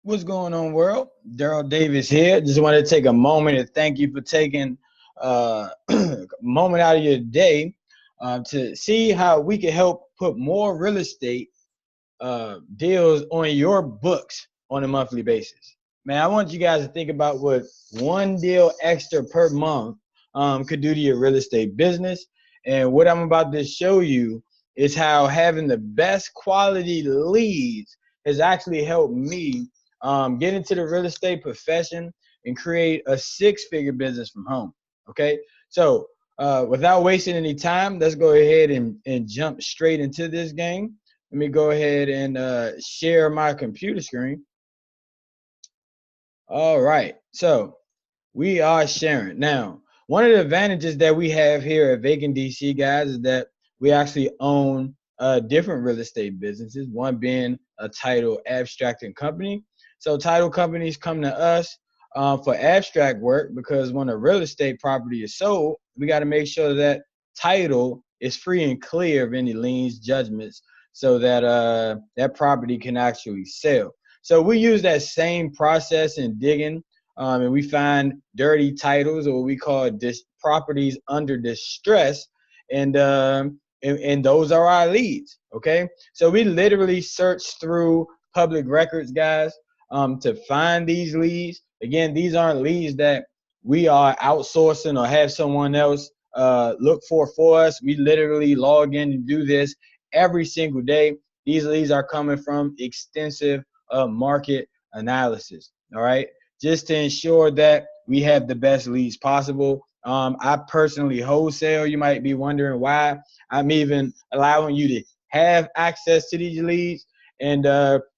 What's going on, world? Daryl Davis here. Just wanted to take a moment to thank you for taking a moment out of your day to see how we can help put more real estate deals on your books on a monthly basis. Man, I want you guys to think about what one deal extra per month could do to your real estate business. And what I'm about to show you is how having the best quality leads has actually helped me get into the real estate profession and create a six-figure business from home. Okay, so without wasting any time, let's go ahead and jump straight into this game. Let me go ahead and share my computer screen. All right, so we are sharing. Now, one of the advantages that we have here at Vacant DC, guys, is that we actually own different real estate businesses, one being a title abstracting company. So title companies come to us for abstract work because when a real estate property is sold, we got to make sure that title is free and clear of any liens, judgments, so that that property can actually sell. So we use that same process in digging, and we find dirty titles, or what we call properties under distress, and those are our leads. Okay, so we literally search through public records, guys, to find these leads. Again, these aren't leads that we are outsourcing or have someone else look for us. We literally log in and do this every single day. These leads are coming from extensive market analysis. All right, just to ensure that we have the best leads possible. I personally wholesale. You might be wondering why I'm even allowing you to have access to these leads. And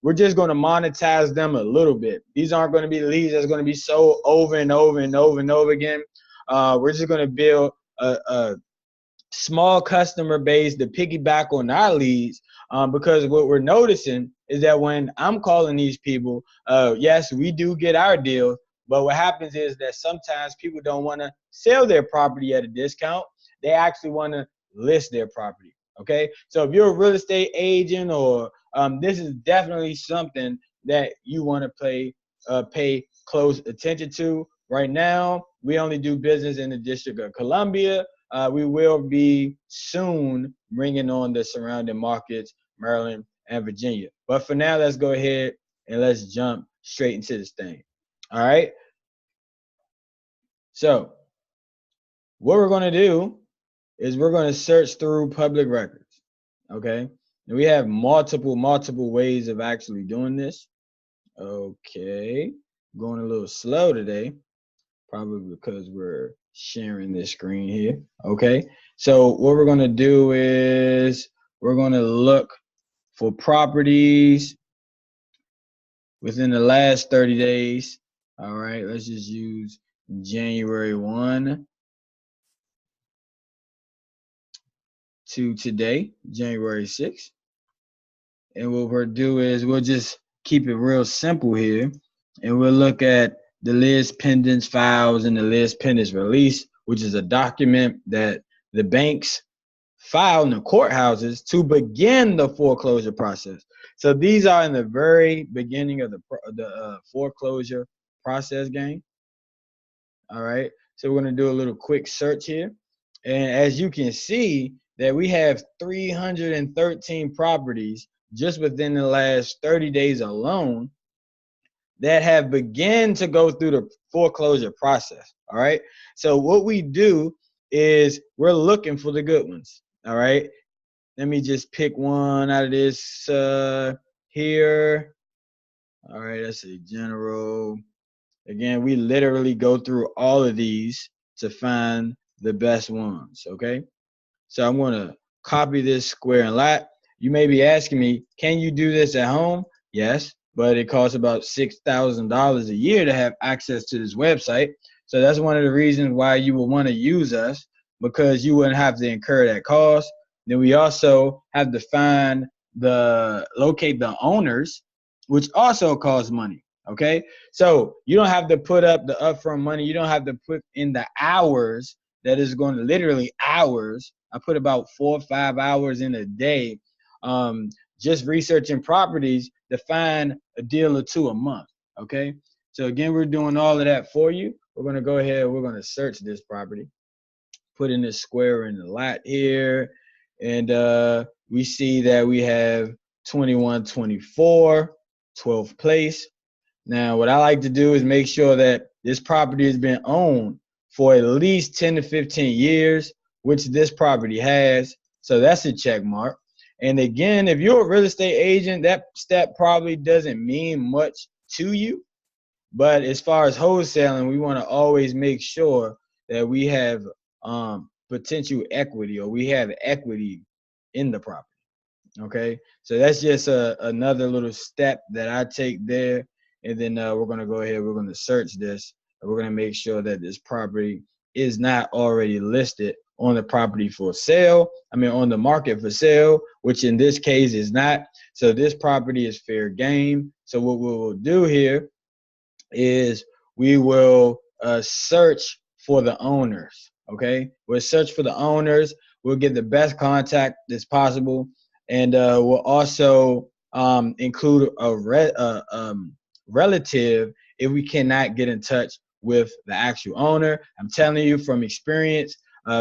we're just going to monetize them a little bit. These aren't going to be leads that's going to be sold over and over and over and over again. We're just going to build a small customer base to piggyback on our leads, because what we're noticing is that when I'm calling these people, yes, we do get our deal, but what happens is that sometimes people don't want to sell their property at a discount. They actually want to list their property. Okay, so if you're a real estate agent, or this is definitely something that you want to pay close attention to. Right now, we only do business in the District of Columbia. We will be soon bringing on the surrounding markets, Maryland and Virginia. But for now, let's go ahead and let's jump straight into this thing. All right. So what we're going to do is we're going to search through public records. Okay. And we have multiple ways of actually doing this. Okay. Going a little slow today, probably because we're sharing this screen here. Okay. So what we're going to do is we're going to look for properties within the last 30 days. All right. Let's just use January 1 to today, January 6th. And what we'll do is we'll just keep it real simple here, and we'll look at the lis pendens files and the lis pendens release, which is a document that the banks file in the courthouses to begin the foreclosure process. So these are in the very beginning of the foreclosure process, gang. All right. So we're going to do a little quick search here. And as you can see, that we have 313 properties just within the last 30 days alone that have begun to go through the foreclosure process. All right. So what we do is we're looking for the good ones. All right. Let me just pick one out of this here. All right. That's a general. Again, we literally go through all of these to find the best ones. Okay. So I'm going to copy this square and lot. You may be asking me, can you do this at home? Yes, but it costs about $6,000 a year to have access to this website. So that's one of the reasons why you would want to use us, because you wouldn't have to incur that cost. Then we also have to locate the owners, which also costs money. Okay. So you don't have to put up the upfront money. You don't have to put in the hours that is going to literally hours. I put about 4 or 5 hours in a day, just researching properties to find a deal or two a month. Okay. So again, we're doing all of that for you. We're going to go ahead. We're going to search this property, put in this square in the lot here. And we see that we have 2124, 12th place. Now, what I like to do is make sure that this property has been owned for at least 10 to 15 years, which this property has. So that's a check mark. And again, if you're a real estate agent, that step probably doesn't mean much to you. But as far as wholesaling, we want to always make sure that we have potential equity, or we have equity in the property. Okay, so that's just another little step that I take there. And then we're going to go ahead, we're going to search this, and we're going to make sure that this property is not already listed on the property for sale. I mean, on the market for sale, which in this case is not. So this property is fair game. So what we will do here is we will search for the owners. Okay, we'll search for the owners. We'll get the best contact as possible, and we'll also include a relative if we cannot get in touch with the actual owner. I'm telling you from experience,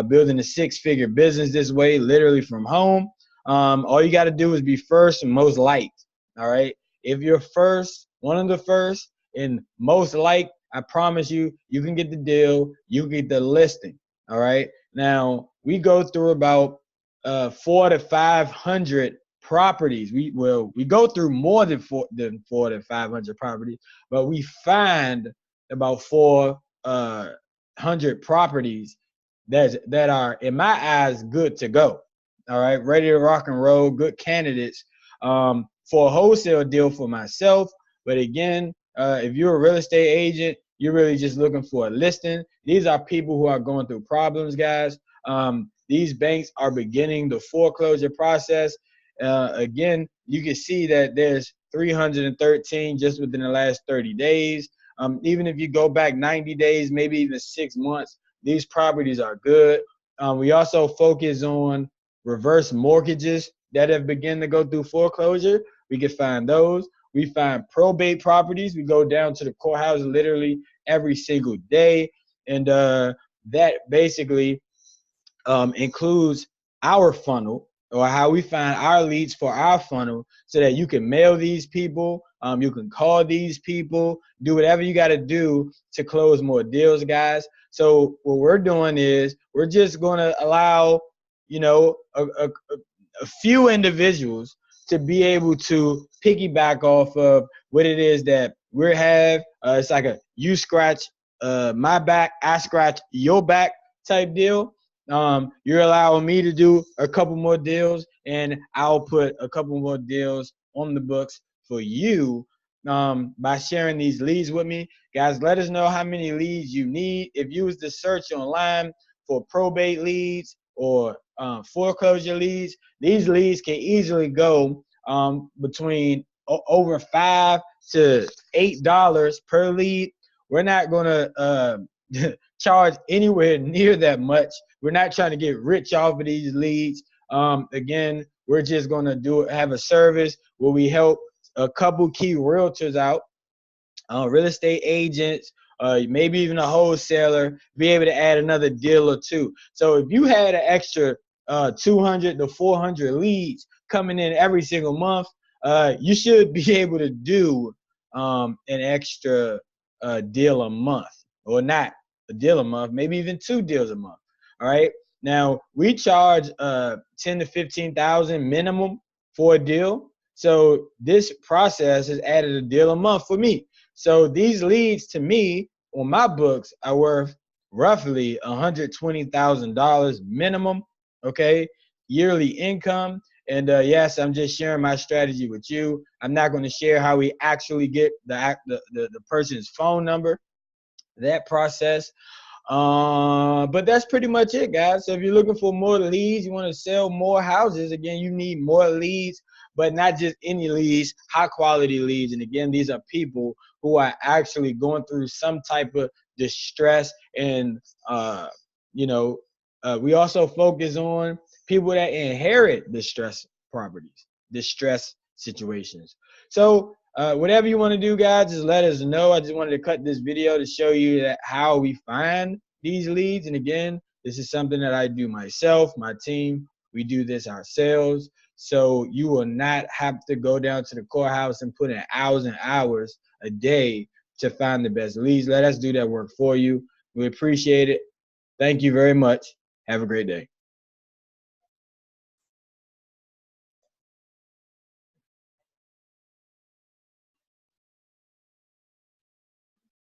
building a six-figure business this way, literally from home. All you got to do is be first and most liked. All right, if you're first, one of the first, and most liked, I promise you, you can get the deal, you can get the listing. All right. Now we go through about 400 to 500 properties. We go through more than 400 to 500 properties, but we find about 400 properties that are, in my eyes, good to go. All right, ready to rock and roll, good candidates for a wholesale deal for myself. But again, if you're a real estate agent, you're really just looking for a listing. These are people who are going through problems, guys. These banks are beginning the foreclosure process. Again, you can see that there's 313 just within the last 30 days. Even if you go back 90 days, maybe even 6 months, these properties are good. We also focus on reverse mortgages that have begun to go through foreclosure. We can find those. We find probate properties. We go down to the courthouse literally every single day. And that basically includes our funnel, or how we find our leads for our funnel, so that you can mail these people, you can call these people, do whatever you got to do to close more deals, guys. So what we're doing is we're just going to allow, you know, a few individuals to be able to piggyback off of what it is that we have. It's like a you scratch my back, I scratch your back type deal. You're allowing me to do a couple more deals, and I'll put a couple more deals on the books for you by sharing these leads with me. Guys, let us know how many leads you need. If you was to search online for probate leads or foreclosure leads, these leads can easily go between over $5 to $8 per lead. We're not going to charge anywhere near that much. We're not trying to get rich off of these leads. Again, we're just going to have a service where we help a couple key realtors out, real estate agents, maybe even a wholesaler, be able to add another deal or two. So if you had an extra 200 to 400 leads coming in every single month, you should be able to do an extra deal a month, or not a deal a month, maybe even 2 deals a month. All right. Now we charge 10 to 15,000 minimum for a deal. So this process has added a deal a month for me. So these leads to me on my books are worth roughly $120,000 minimum. Okay, yearly income. And yes, I'm just sharing my strategy with you. I'm not going to share how we actually get the person's phone number, that process. But that's pretty much it, guys. So if you're looking for more leads, you want to sell more houses, again, you need more leads, but not just any leads, high quality leads. And again, these are people who are actually going through some type of distress. And, we also focus on people that inherit distress properties, distress situations. So Whatever you want to do, guys, just let us know. I just wanted to cut this video to show you that how we find these leads. And again, this is something that I do myself, my team. We do this ourselves. So you will not have to go down to the courthouse and put in hours and hours a day to find the best leads. Let us do that work for you. We appreciate it. Thank you very much. Have a great day.